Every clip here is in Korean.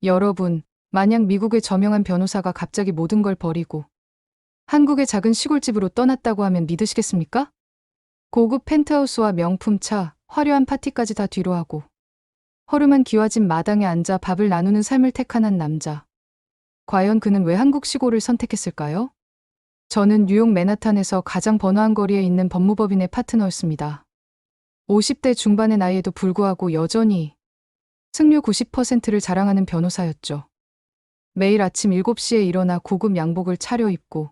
여러분, 만약 미국의 저명한 변호사가 갑자기 모든 걸 버리고 한국의 작은 시골집으로 떠났다고 하면 믿으시겠습니까? 고급 펜트하우스와 명품 차, 화려한 파티까지 다 뒤로하고 허름한 기와집 마당에 앉아 밥을 나누는 삶을 택한 한 남자. 과연 그는 왜 한국 시골을 선택했을까요? 저는 뉴욕 맨하탄에서 가장 번화한 거리에 있는 법무법인의 파트너였습니다. 50대 중반의 나이에도 불구하고 여전히 승률 90%를 자랑하는 변호사였죠. 매일 아침 7시에 일어나 고급 양복을 차려입고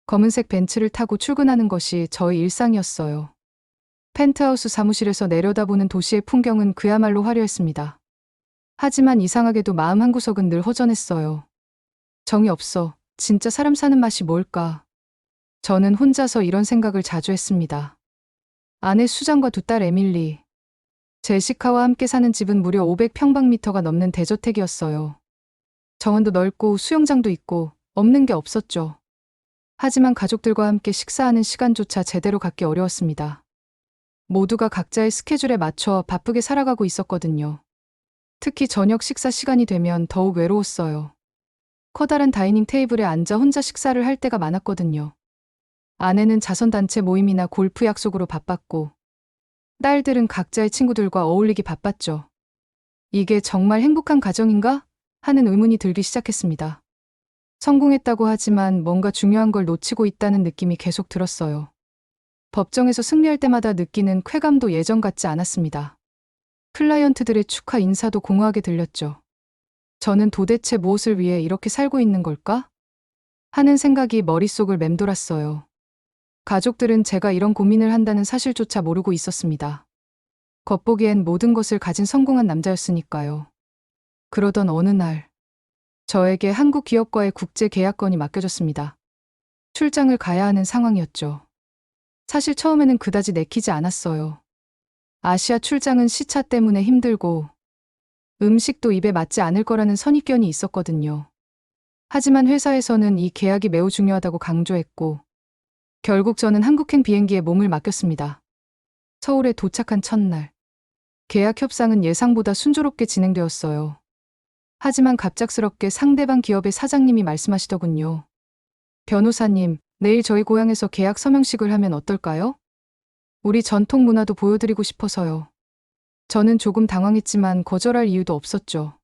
검은색 벤츠를 타고 출근하는 것이 저의 일상이었어요. 펜트하우스 사무실에서 내려다보는 도시의 풍경은 그야말로 화려했습니다. 하지만 이상하게도 마음 한구석은 늘 허전했어요. 정이 없어. 진짜 사람 사는 맛이 뭘까? 저는 혼자서 이런 생각을 자주 했습니다. 아내 수잔과 두 딸 에밀리, 제시카와 함께 사는 집은 무려 500평방미터가 넘는 대저택이었어요. 정원도 넓고 수영장도 있고 없는 게 없었죠. 하지만 가족들과 함께 식사하는 시간조차 제대로 갖기 어려웠습니다. 모두가 각자의 스케줄에 맞춰 바쁘게 살아가고 있었거든요. 특히 저녁 식사 시간이 되면 더욱 외로웠어요. 커다란 다이닝 테이블에 앉아 혼자 식사를 할 때가 많았거든요. 아내는 자선단체 모임이나 골프 약속으로 바빴고 딸들은 각자의 친구들과 어울리기 바빴죠. 이게 정말 행복한 가정인가? 하는 의문이 들기 시작했습니다. 성공했다고 하지만 뭔가 중요한 걸 놓치고 있다는 느낌이 계속 들었어요. 법정에서 승리할 때마다 느끼는 쾌감도 예전 같지 않았습니다. 클라이언트들의 축하 인사도 공허하게 들렸죠. 저는 도대체 무엇을 위해 이렇게 살고 있는 걸까? 하는 생각이 머릿속을 맴돌았어요. 가족들은 제가 이런 고민을 한다는 사실조차 모르고 있었습니다. 겉보기엔 모든 것을 가진 성공한 남자였으니까요. 그러던 어느 날, 저에게 한국 기업과의 국제 계약건이 맡겨졌습니다. 출장을 가야 하는 상황이었죠. 사실 처음에는 그다지 내키지 않았어요. 아시아 출장은 시차 때문에 힘들고 음식도 입에 맞지 않을 거라는 선입견이 있었거든요. 하지만 회사에서는 이 계약이 매우 중요하다고 강조했고 결국 저는 한국행 비행기에 몸을 맡겼습니다. 서울에 도착한 첫날, 계약 협상은 예상보다 순조롭게 진행되었어요. 하지만 갑작스럽게 상대방 기업의 사장님이 말씀하시더군요. 변호사님, 내일 저희 고향에서 계약 서명식을 하면 어떨까요? 우리 전통 문화도 보여드리고 싶어서요. 저는 조금 당황했지만 거절할 이유도 없었죠.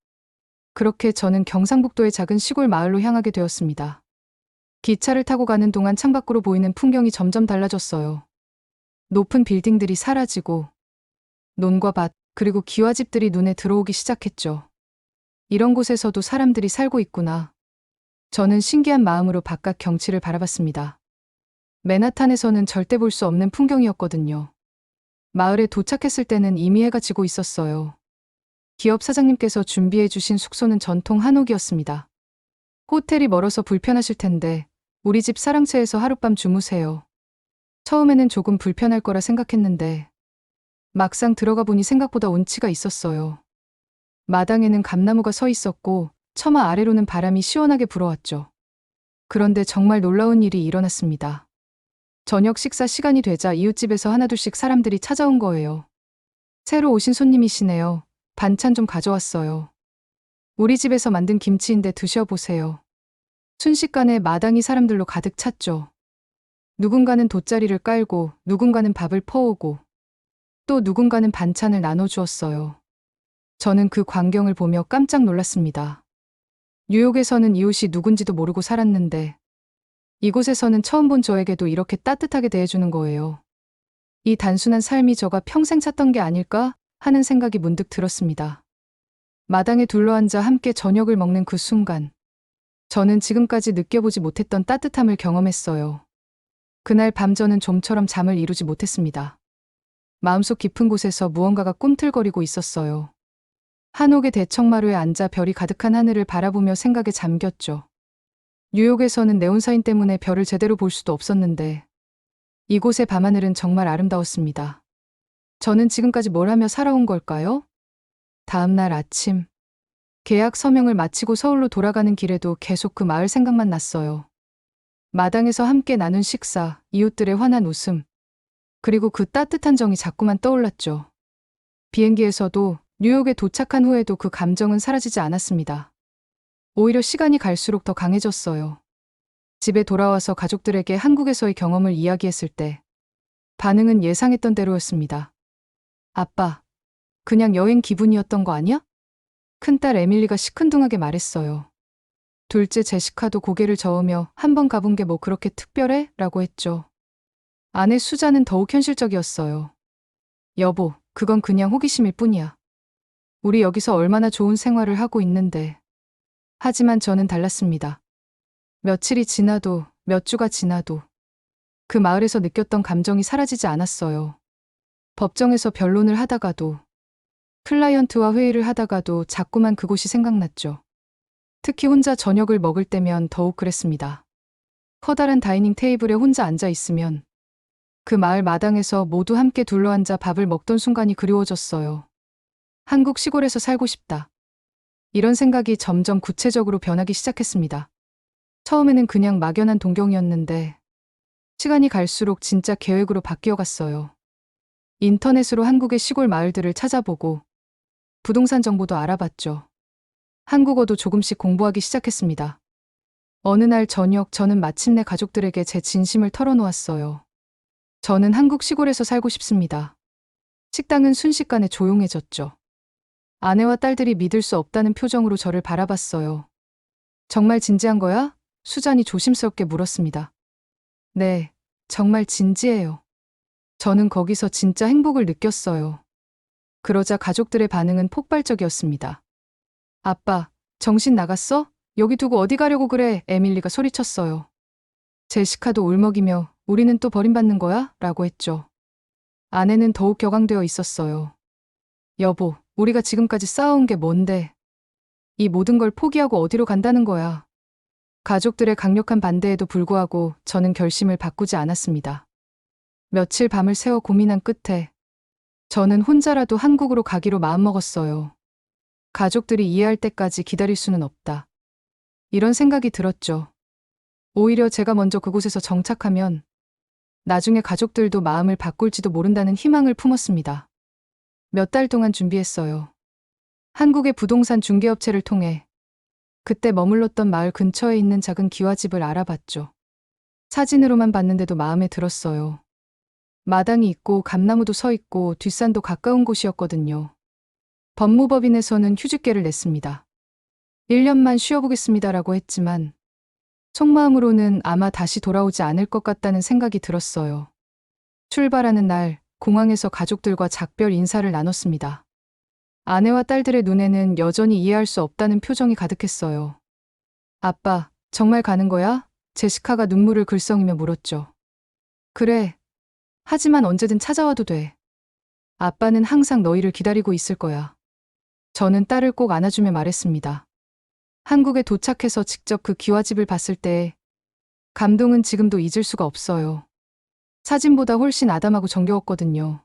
그렇게 저는 경상북도의 작은 시골 마을로 향하게 되었습니다. 기차를 타고 가는 동안 창밖으로 보이는 풍경이 점점 달라졌어요. 높은 빌딩들이 사라지고 논과 밭, 그리고 기와집들이 눈에 들어오기 시작했죠. 이런 곳에서도 사람들이 살고 있구나. 저는 신기한 마음으로 바깥 경치를 바라봤습니다. 맨하탄에서는 절대 볼 수 없는 풍경이었거든요. 마을에 도착했을 때는 이미 해가 지고 있었어요. 기업 사장님께서 준비해 주신 숙소는 전통 한옥이었습니다. 호텔이 멀어서 불편하실 텐데 우리 집 사랑채에서 하룻밤 주무세요. 처음에는 조금 불편할 거라 생각했는데 막상 들어가 보니 생각보다 운치가 있었어요. 마당에는 감나무가 서 있었고 처마 아래로는 바람이 시원하게 불어왔죠. 그런데 정말 놀라운 일이 일어났습니다. 저녁 식사 시간이 되자 이웃집에서 하나둘씩 사람들이 찾아온 거예요. 새로 오신 손님이시네요. 반찬 좀 가져왔어요. 우리 집에서 만든 김치인데 드셔보세요. 순식간에 마당이 사람들로 가득 찼죠. 누군가는 돗자리를 깔고 누군가는 밥을 퍼오고 또 누군가는 반찬을 나눠주었어요. 저는 그 광경을 보며 깜짝 놀랐습니다. 뉴욕에서는 이웃이 누군지도 모르고 살았는데 이곳에서는 처음 본 저에게도 이렇게 따뜻하게 대해주는 거예요. 이 단순한 삶이 저가 평생 찾던 게 아닐까 하는 생각이 문득 들었습니다. 마당에 둘러앉아 함께 저녁을 먹는 그 순간, 저는 지금까지 느껴보지 못했던 따뜻함을 경험했어요. 그날 밤 저는 좀처럼 잠을 이루지 못했습니다. 마음속 깊은 곳에서 무언가가 꿈틀거리고 있었어요. 한옥의 대청마루에 앉아 별이 가득한 하늘을 바라보며 생각에 잠겼죠. 뉴욕에서는 네온사인 때문에 별을 제대로 볼 수도 없었는데 이곳의 밤하늘은 정말 아름다웠습니다. 저는 지금까지 뭘 하며 살아온 걸까요? 다음 날 아침, 계약 서명을 마치고 서울로 돌아가는 길에도 계속 그 마을 생각만 났어요. 마당에서 함께 나눈 식사, 이웃들의 환한 웃음, 그리고 그 따뜻한 정이 자꾸만 떠올랐죠. 비행기에서도 뉴욕에 도착한 후에도 그 감정은 사라지지 않았습니다. 오히려 시간이 갈수록 더 강해졌어요. 집에 돌아와서 가족들에게 한국에서의 경험을 이야기했을 때 반응은 예상했던 대로였습니다. 아빠, 그냥 여행 기분이었던 거 아니야? 큰딸 에밀리가 시큰둥하게 말했어요. 둘째 제시카도 고개를 저으며 한 번 가본 게 뭐 그렇게 특별해? 라고 했죠. 아내 수자는 더욱 현실적이었어요. 여보, 그건 그냥 호기심일 뿐이야. 우리 여기서 얼마나 좋은 생활을 하고 있는데. 하지만 저는 달랐습니다. 며칠이 지나도, 몇 주가 지나도 그 마을에서 느꼈던 감정이 사라지지 않았어요. 법정에서 변론을 하다가도, 클라이언트와 회의를 하다가도 자꾸만 그곳이 생각났죠. 특히 혼자 저녁을 먹을 때면 더욱 그랬습니다. 커다란 다이닝 테이블에 혼자 앉아 있으면 그 마을 마당에서 모두 함께 둘러앉아 밥을 먹던 순간이 그리워졌어요. 한국 시골에서 살고 싶다. 이런 생각이 점점 구체적으로 변하기 시작했습니다. 처음에는 그냥 막연한 동경이었는데 시간이 갈수록 진짜 계획으로 바뀌어 갔어요. 인터넷으로 한국의 시골 마을들을 찾아보고 부동산 정보도 알아봤죠. 한국어도 조금씩 공부하기 시작했습니다. 어느 날 저녁 저는 마침내 가족들에게 제 진심을 털어놓았어요. 저는 한국 시골에서 살고 싶습니다. 식당은 순식간에 조용해졌죠. 아내와 딸들이 믿을 수 없다는 표정으로 저를 바라봤어요. 정말 진지한 거야? 수잔이 조심스럽게 물었습니다. 네, 정말 진지해요. 저는 거기서 진짜 행복을 느꼈어요. 그러자 가족들의 반응은 폭발적이었습니다. 아빠, 정신 나갔어? 여기 두고 어디 가려고 그래? 에밀리가 소리쳤어요. 제시카도 울먹이며 우리는 또 버림받는 거야? 라고 했죠. 아내는 더욱 격앙되어 있었어요. 여보, 우리가 지금까지 쌓아온 게 뭔데? 이 모든 걸 포기하고 어디로 간다는 거야? 가족들의 강력한 반대에도 불구하고 저는 결심을 바꾸지 않았습니다. 며칠 밤을 새워 고민한 끝에 저는 혼자라도 한국으로 가기로 마음먹었어요. 가족들이 이해할 때까지 기다릴 수는 없다. 이런 생각이 들었죠. 오히려 제가 먼저 그곳에서 정착하면 나중에 가족들도 마음을 바꿀지도 모른다는 희망을 품었습니다. 몇 달 동안 준비했어요. 한국의 부동산 중개업체를 통해 그때 머물렀던 마을 근처에 있는 작은 기와집을 알아봤죠. 사진으로만 봤는데도 마음에 들었어요. 마당이 있고 감나무도 서 있고 뒷산도 가까운 곳이었거든요. 법무법인에서는 휴직계를 냈습니다. 1년만 쉬어보겠습니다라고 했지만 속마음으로는 아마 다시 돌아오지 않을 것 같다는 생각이 들었어요. 출발하는 날 공항에서 가족들과 작별 인사를 나눴습니다. 아내와 딸들의 눈에는 여전히 이해할 수 없다는 표정이 가득했어요. 아빠, 정말 가는 거야? 제시카가 눈물을 글썽이며 물었죠. 그래. 하지만 언제든 찾아와도 돼. 아빠는 항상 너희를 기다리고 있을 거야. 저는 딸을 꼭 안아주며 말했습니다. 한국에 도착해서 직접 그 기와집을 봤을 때 감동은 지금도 잊을 수가 없어요. 사진보다 훨씬 아담하고 정겨웠거든요.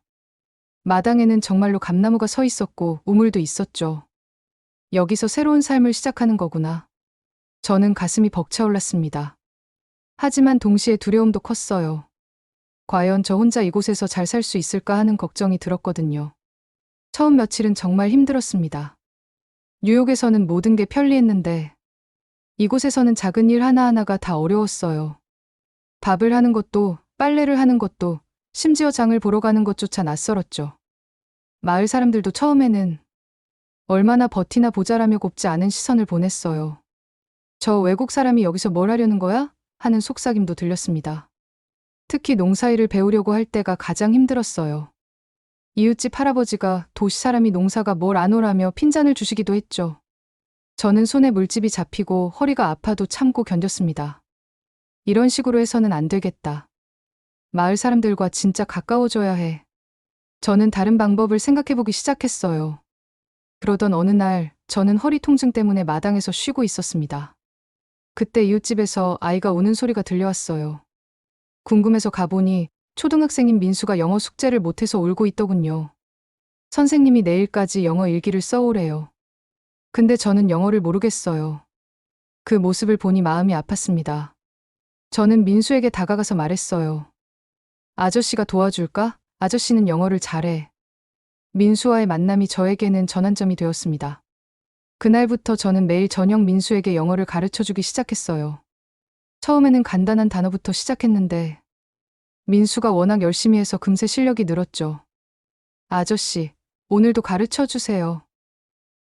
마당에는 정말로 감나무가 서 있었고 우물도 있었죠. 여기서 새로운 삶을 시작하는 거구나. 저는 가슴이 벅차올랐습니다. 하지만 동시에 두려움도 컸어요. 과연 저 혼자 이곳에서 잘 살 수 있을까 하는 걱정이 들었거든요. 처음 며칠은 정말 힘들었습니다. 뉴욕에서는 모든 게 편리했는데 이곳에서는 작은 일 하나하나가 다 어려웠어요. 밥을 하는 것도, 빨래를 하는 것도, 심지어 장을 보러 가는 것조차 낯설었죠. 마을 사람들도 처음에는 얼마나 버티나 보자라며 곱지 않은 시선을 보냈어요. 저 외국 사람이 여기서 뭘 하려는 거야? 하는 속삭임도 들렸습니다. 특히 농사일을 배우려고 할 때가 가장 힘들었어요. 이웃집 할아버지가 도시 사람이 농사가 뭘 안 오라며 핀잔을 주시기도 했죠. 저는 손에 물집이 잡히고 허리가 아파도 참고 견뎠습니다. 이런 식으로 해서는 안 되겠다. 마을 사람들과 진짜 가까워져야 해. 저는 다른 방법을 생각해보기 시작했어요. 그러던 어느 날 저는 허리 통증 때문에 마당에서 쉬고 있었습니다. 그때 이웃집에서 아이가 우는 소리가 들려왔어요. 궁금해서 가보니 초등학생인 민수가 영어 숙제를 못해서 울고 있더군요. 선생님이 내일까지 영어 일기를 써오래요. 근데 저는 영어를 모르겠어요. 그 모습을 보니 마음이 아팠습니다. 저는 민수에게 다가가서 말했어요. 아저씨가 도와줄까? 아저씨는 영어를 잘해. 민수와의 만남이 저에게는 전환점이 되었습니다. 그날부터 저는 매일 저녁 민수에게 영어를 가르쳐 주기 시작했어요. 처음에는 간단한 단어부터 시작했는데 민수가 워낙 열심히 해서 금세 실력이 늘었죠. 아저씨, 오늘도 가르쳐 주세요.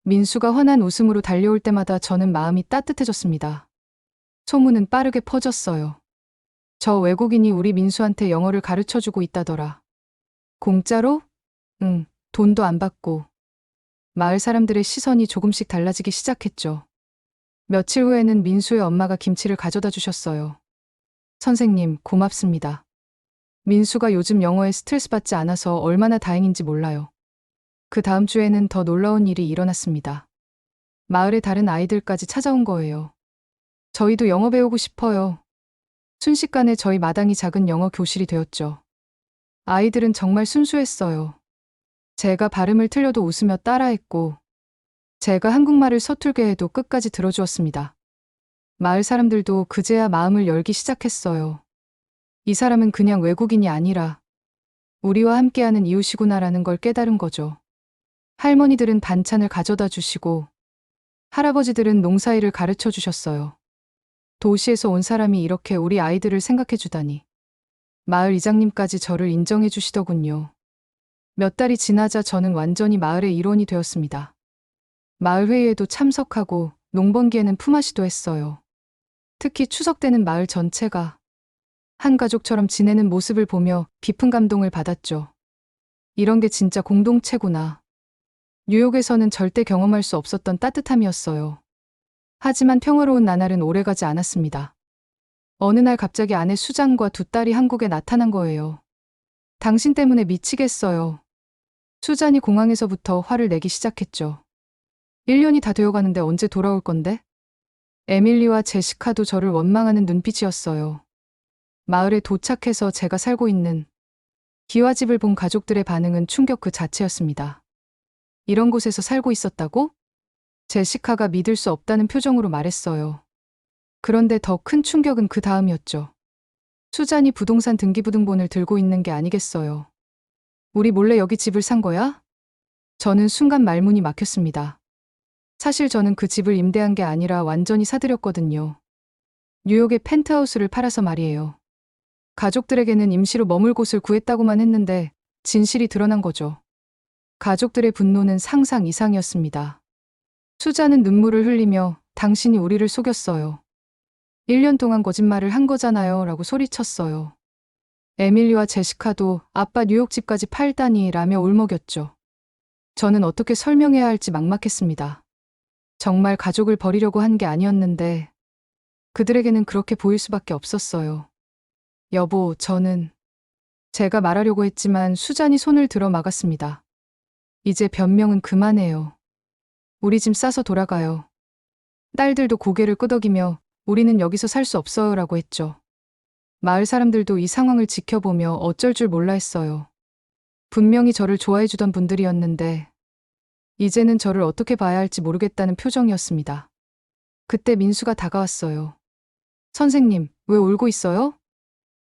민수가 환한 웃음으로 달려올 때마다 저는 마음이 따뜻해졌습니다. 소문은 빠르게 퍼졌어요. 저 외국인이 우리 민수한테 영어를 가르쳐 주고 있다더라. 공짜로? 응, 돈도 안 받고. 마을 사람들의 시선이 조금씩 달라지기 시작했죠. 며칠 후에는 민수의 엄마가 김치를 가져다 주셨어요. 선생님, 고맙습니다. 민수가 요즘 영어에 스트레스 받지 않아서 얼마나 다행인지 몰라요. 그 다음 주에는 더 놀라운 일이 일어났습니다. 마을의 다른 아이들까지 찾아온 거예요. 저희도 영어 배우고 싶어요. 순식간에 저희 마당이 작은 영어 교실이 되었죠. 아이들은 정말 순수했어요. 제가 발음을 틀려도 웃으며 따라했고, 제가 한국말을 서툴게 해도 끝까지 들어주었습니다. 마을 사람들도 그제야 마음을 열기 시작했어요. 이 사람은 그냥 외국인이 아니라 우리와 함께하는 이웃이구나라는 걸 깨달은 거죠. 할머니들은 반찬을 가져다 주시고 할아버지들은 농사일을 가르쳐 주셨어요. 도시에서 온 사람이 이렇게 우리 아이들을 생각해 주다니. 마을 이장님까지 저를 인정해 주시더군요. 몇 달이 지나자 저는 완전히 마을의 일원이 되었습니다. 마을 회의에도 참석하고 농번기에는 품앗이도 했어요. 특히 추석 때는 마을 전체가 한 가족처럼 지내는 모습을 보며 깊은 감동을 받았죠. 이런 게 진짜 공동체구나. 뉴욕에서는 절대 경험할 수 없었던 따뜻함이었어요. 하지만 평화로운 나날은 오래가지 않았습니다. 어느 날 갑자기 아내 수잔과 두 딸이 한국에 나타난 거예요. 당신 때문에 미치겠어요. 수잔이 공항에서부터 화를 내기 시작했죠. 1년이 다 되어가는데 언제 돌아올 건데? 에밀리와 제시카도 저를 원망하는 눈빛이었어요. 마을에 도착해서 제가 살고 있는 기와집을 본 가족들의 반응은 충격 그 자체였습니다. 이런 곳에서 살고 있었다고? 제시카가 믿을 수 없다는 표정으로 말했어요. 그런데 더 큰 충격은 그 다음이었죠. 수잔이 부동산 등기부등본을 들고 있는 게 아니겠어요. 우리 몰래 여기 집을 산 거야? 저는 순간 말문이 막혔습니다. 사실 저는 그 집을 임대한 게 아니라 완전히 사들였거든요. 뉴욕의 펜트하우스를 팔아서 말이에요. 가족들에게는 임시로 머물 곳을 구했다고만 했는데 진실이 드러난 거죠. 가족들의 분노는 상상 이상이었습니다. 수자는 눈물을 흘리며 당신이 우리를 속였어요. 1년 동안 거짓말을 한 거잖아요 라고 소리쳤어요. 에밀리와 제시카도 아빠 뉴욕 집까지 팔다니 라며 울먹였죠. 저는 어떻게 설명해야 할지 막막했습니다. 정말 가족을 버리려고 한 게 아니었는데 그들에게는 그렇게 보일 수밖에 없었어요. 여보, 제가 말하려고 했지만 수잔이 손을 들어 막았습니다. 이제 변명은 그만해요. 우리 짐 싸서 돌아가요. 딸들도 고개를 끄덕이며 우리는 여기서 살 수 없어요 라고 했죠. 마을 사람들도 이 상황을 지켜보며 어쩔 줄 몰라 했어요. 분명히 저를 좋아해 주던 분들이었는데 이제는 저를 어떻게 봐야 할지 모르겠다는 표정이었습니다. 그때 민수가 다가왔어요. 선생님, 왜 울고 있어요?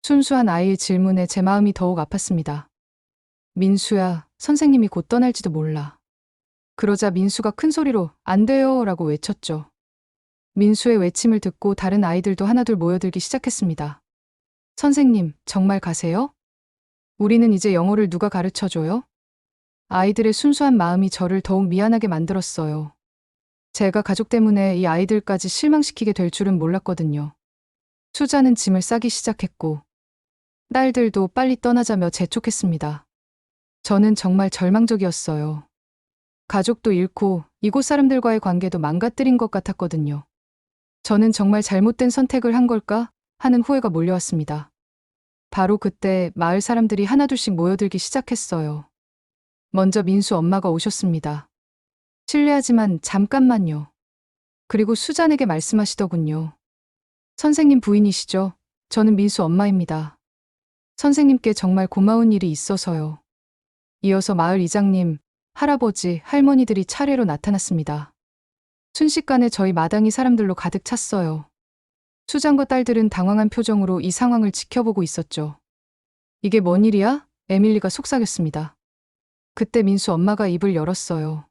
순수한 아이의 질문에 제 마음이 더욱 아팠습니다. 민수야, 선생님이 곧 떠날지도 몰라. 그러자 민수가 큰 소리로 안 돼요 라고 외쳤죠. 민수의 외침을 듣고 다른 아이들도 하나둘 모여들기 시작했습니다. 선생님, 정말 가세요? 우리는 이제 영어를 누가 가르쳐줘요? 아이들의 순수한 마음이 저를 더욱 미안하게 만들었어요. 제가 가족 때문에 이 아이들까지 실망시키게 될 줄은 몰랐거든요. 수자는 짐을 싸기 시작했고 딸들도 빨리 떠나자며 재촉했습니다. 저는 정말 절망적이었어요. 가족도 잃고 이곳 사람들과의 관계도 망가뜨린 것 같았거든요. 저는 정말 잘못된 선택을 한 걸까 하는 후회가 몰려왔습니다. 바로 그때 마을 사람들이 하나둘씩 모여들기 시작했어요. 먼저 민수 엄마가 오셨습니다. 실례하지만 잠깐만요. 그리고 수잔에게 말씀하시더군요. 선생님 부인이시죠? 저는 민수 엄마입니다. 선생님께 정말 고마운 일이 있어서요. 이어서 마을 이장님, 할아버지, 할머니들이 차례로 나타났습니다. 순식간에 저희 마당이 사람들로 가득 찼어요. 수잔과 딸들은 당황한 표정으로 이 상황을 지켜보고 있었죠. 이게 뭔 일이야? 에밀리가 속삭였습니다. 그때 민수 엄마가 입을 열었어요.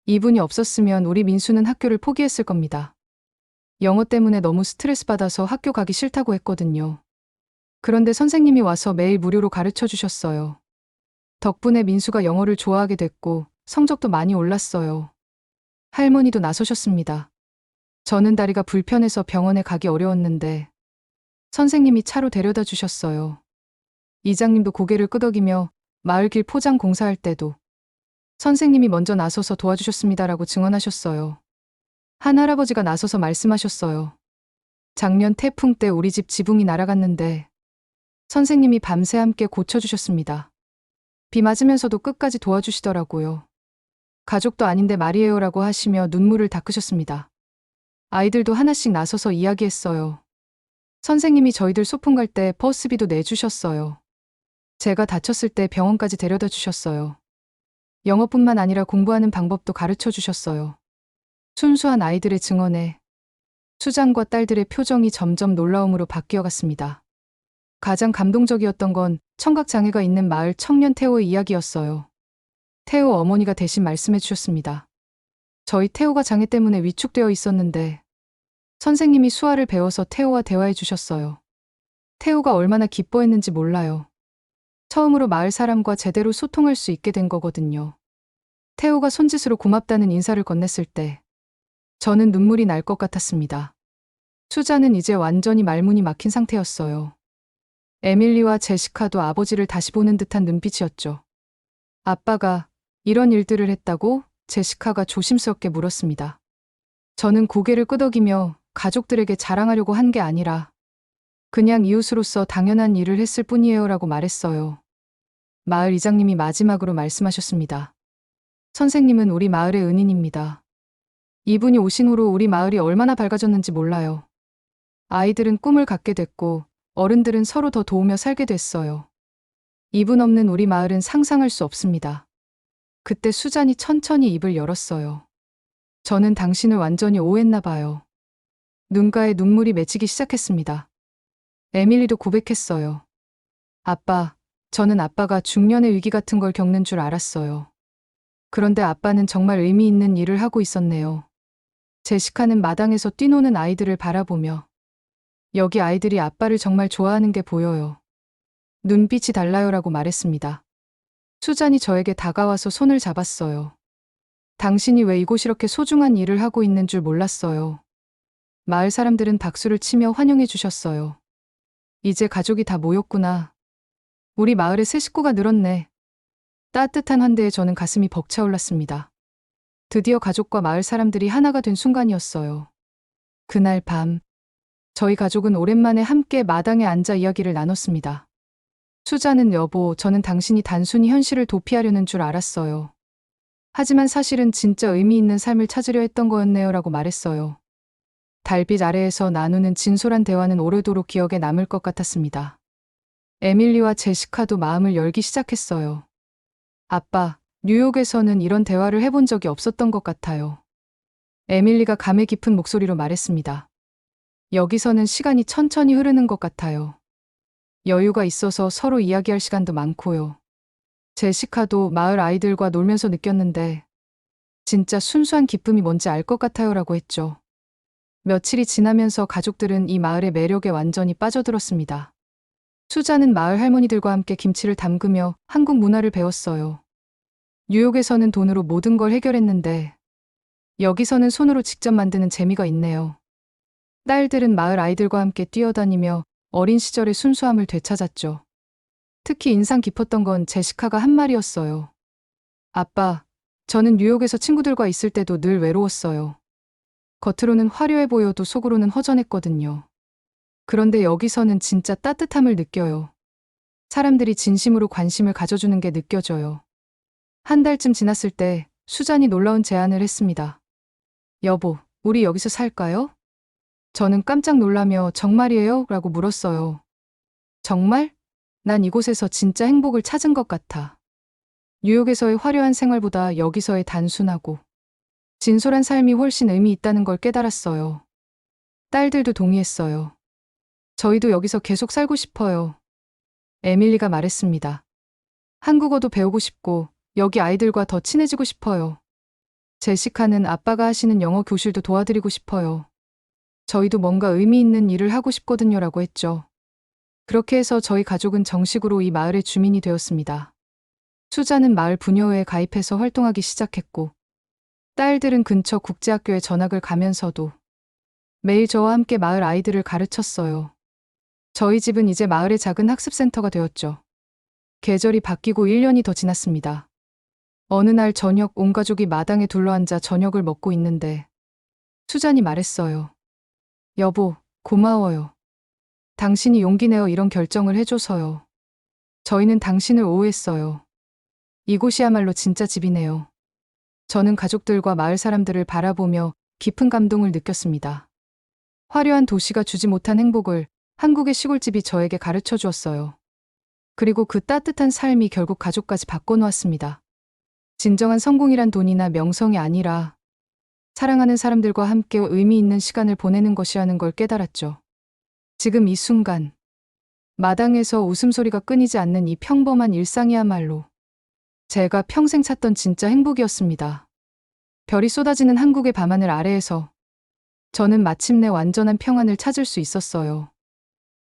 이분이 없었으면 우리 민수는 학교를 포기했을 겁니다. 영어 때문에 너무 스트레스 받아서 학교 가기 싫다고 했거든요. 그런데 선생님이 와서 매일 무료로 가르쳐 주셨어요. 덕분에 민수가 영어를 좋아하게 됐고 성적도 많이 올랐어요. 할머니도 나서셨습니다. 저는 다리가 불편해서 병원에 가기 어려웠는데 선생님이 차로 데려다 주셨어요. 이장님도 고개를 끄덕이며 마을길 포장 공사할 때도 선생님이 먼저 나서서 도와주셨습니다라고 증언하셨어요. 한 할아버지가 나서서 말씀하셨어요. 작년 태풍 때 우리 집 지붕이 날아갔는데 선생님이 밤새 함께 고쳐주셨습니다. 비 맞으면서도 끝까지 도와주시더라고요. 가족도 아닌데 말이에요라고 하시며 눈물을 닦으셨습니다. 아이들도 하나씩 나서서 이야기했어요. 선생님이 저희들 소풍 갈 때 버스비도 내주셨어요. 제가 다쳤을 때 병원까지 데려다 주셨어요. 영어뿐만 아니라 공부하는 방법도 가르쳐 주셨어요. 순수한 아이들의 증언에 수장과 딸들의 표정이 점점 놀라움으로 바뀌어 갔습니다. 가장 감동적이었던 건 청각장애가 있는 마을 청년 태호의 이야기였어요. 태호 어머니가 대신 말씀해 주셨습니다. 저희 태호가 장애 때문에 위축되어 있었는데 선생님이 수화를 배워서 태호와 대화해 주셨어요. 태호가 얼마나 기뻐했는지 몰라요. 처음으로 마을 사람과 제대로 소통할 수 있게 된 거거든요. 태호가 손짓으로 고맙다는 인사를 건넸을 때 저는 눈물이 날 것 같았습니다. 수자는 이제 완전히 말문이 막힌 상태였어요. 에밀리와 제시카도 아버지를 다시 보는 듯한 눈빛이었죠. 아빠가 이런 일들을 했다고? 제시카가 조심스럽게 물었습니다. 저는 고개를 끄덕이며 가족들에게 자랑하려고 한 게 아니라 그냥 이웃으로서 당연한 일을 했을 뿐이에요라고 말했어요. 마을 이장님이 마지막으로 말씀하셨습니다. 선생님은 우리 마을의 은인입니다. 이분이 오신 후로 우리 마을이 얼마나 밝아졌는지 몰라요. 아이들은 꿈을 갖게 됐고 어른들은 서로 더 도우며 살게 됐어요. 이분 없는 우리 마을은 상상할 수 없습니다. 그때 수잔이 천천히 입을 열었어요. 저는 당신을 완전히 오해했나 봐요. 눈가에 눈물이 맺히기 시작했습니다. 에밀리도 고백했어요. 아빠, 저는 아빠가 중년의 위기 같은 걸 겪는 줄 알았어요. 그런데 아빠는 정말 의미 있는 일을 하고 있었네요. 제시카는 마당에서 뛰노는 아이들을 바라보며 여기 아이들이 아빠를 정말 좋아하는 게 보여요. 눈빛이 달라요라고 말했습니다. 수잔이 저에게 다가와서 손을 잡았어요. 당신이 왜 이곳 이렇게 소중한 일을 하고 있는 줄 몰랐어요. 마을 사람들은 박수를 치며 환영해 주셨어요. 이제 가족이 다 모였구나. 우리 마을에 새 식구가 늘었네. 따뜻한 환대에 저는 가슴이 벅차올랐습니다. 드디어 가족과 마을 사람들이 하나가 된 순간이었어요. 그날 밤, 저희 가족은 오랜만에 함께 마당에 앉아 이야기를 나눴습니다. 수자는 여보, 저는 당신이 단순히 현실을 도피하려는 줄 알았어요. 하지만 사실은 진짜 의미 있는 삶을 찾으려 했던 거였네요라고 말했어요. 달빛 아래에서 나누는 진솔한 대화는 오래도록 기억에 남을 것 같았습니다. 에밀리와 제시카도 마음을 열기 시작했어요. 아빠, 뉴욕에서는 이런 대화를 해본 적이 없었던 것 같아요. 에밀리가 감회 깊은 목소리로 말했습니다. 여기서는 시간이 천천히 흐르는 것 같아요. 여유가 있어서 서로 이야기할 시간도 많고요. 제시카도 마을 아이들과 놀면서 느꼈는데 진짜 순수한 기쁨이 뭔지 알 것 같아요라고 했죠. 며칠이 지나면서 가족들은 이 마을의 매력에 완전히 빠져들었습니다. 수자는 마을 할머니들과 함께 김치를 담그며 한국 문화를 배웠어요. 뉴욕에서는 돈으로 모든 걸 해결했는데 여기서는 손으로 직접 만드는 재미가 있네요. 딸들은 마을 아이들과 함께 뛰어다니며 어린 시절의 순수함을 되찾았죠. 특히 인상 깊었던 건 제시카가 한 말이었어요. 아빠, 저는 뉴욕에서 친구들과 있을 때도 늘 외로웠어요. 겉으로는 화려해 보여도 속으로는 허전했거든요. 그런데 여기서는 진짜 따뜻함을 느껴요. 사람들이 진심으로 관심을 가져주는 게 느껴져요. 한 달쯤 지났을 때 수잔이 놀라운 제안을 했습니다. 여보, 우리 여기서 살까요? 저는 깜짝 놀라며 정말이에요? 라고 물었어요. 정말? 난 이곳에서 진짜 행복을 찾은 것 같아. 뉴욕에서의 화려한 생활보다 여기서의 단순하고 진솔한 삶이 훨씬 의미 있다는 걸 깨달았어요. 딸들도 동의했어요. 저희도 여기서 계속 살고 싶어요. 에밀리가 말했습니다. 한국어도 배우고 싶고 여기 아이들과 더 친해지고 싶어요. 제시카는 아빠가 하시는 영어 교실도 도와드리고 싶어요. 저희도 뭔가 의미 있는 일을 하고 싶거든요라고 했죠. 그렇게 해서 저희 가족은 정식으로 이 마을의 주민이 되었습니다. 수자는 마을 부녀회에 가입해서 활동하기 시작했고, 딸들은 근처 국제학교에 전학을 가면서도 매일 저와 함께 마을 아이들을 가르쳤어요. 저희 집은 이제 마을의 작은 학습센터가 되었죠. 계절이 바뀌고 1년이 더 지났습니다. 어느 날 저녁 온 가족이 마당에 둘러앉아 저녁을 먹고 있는데 수잔이 말했어요. 여보, 고마워요. 당신이 용기 내어 이런 결정을 해줘서요. 저희는 당신을 오해했어요. 이곳이야말로 진짜 집이네요. 저는 가족들과 마을 사람들을 바라보며 깊은 감동을 느꼈습니다. 화려한 도시가 주지 못한 행복을 한국의 시골집이 저에게 가르쳐 주었어요. 그리고 그 따뜻한 삶이 결국 가족까지 바꿔놓았습니다. 진정한 성공이란 돈이나 명성이 아니라 사랑하는 사람들과 함께 의미 있는 시간을 보내는 것이라는 걸 깨달았죠. 지금 이 순간, 마당에서 웃음소리가 끊이지 않는 이 평범한 일상이야말로 제가 평생 찾던 진짜 행복이었습니다. 별이 쏟아지는 한국의 밤하늘 아래에서 저는 마침내 완전한 평안을 찾을 수 있었어요.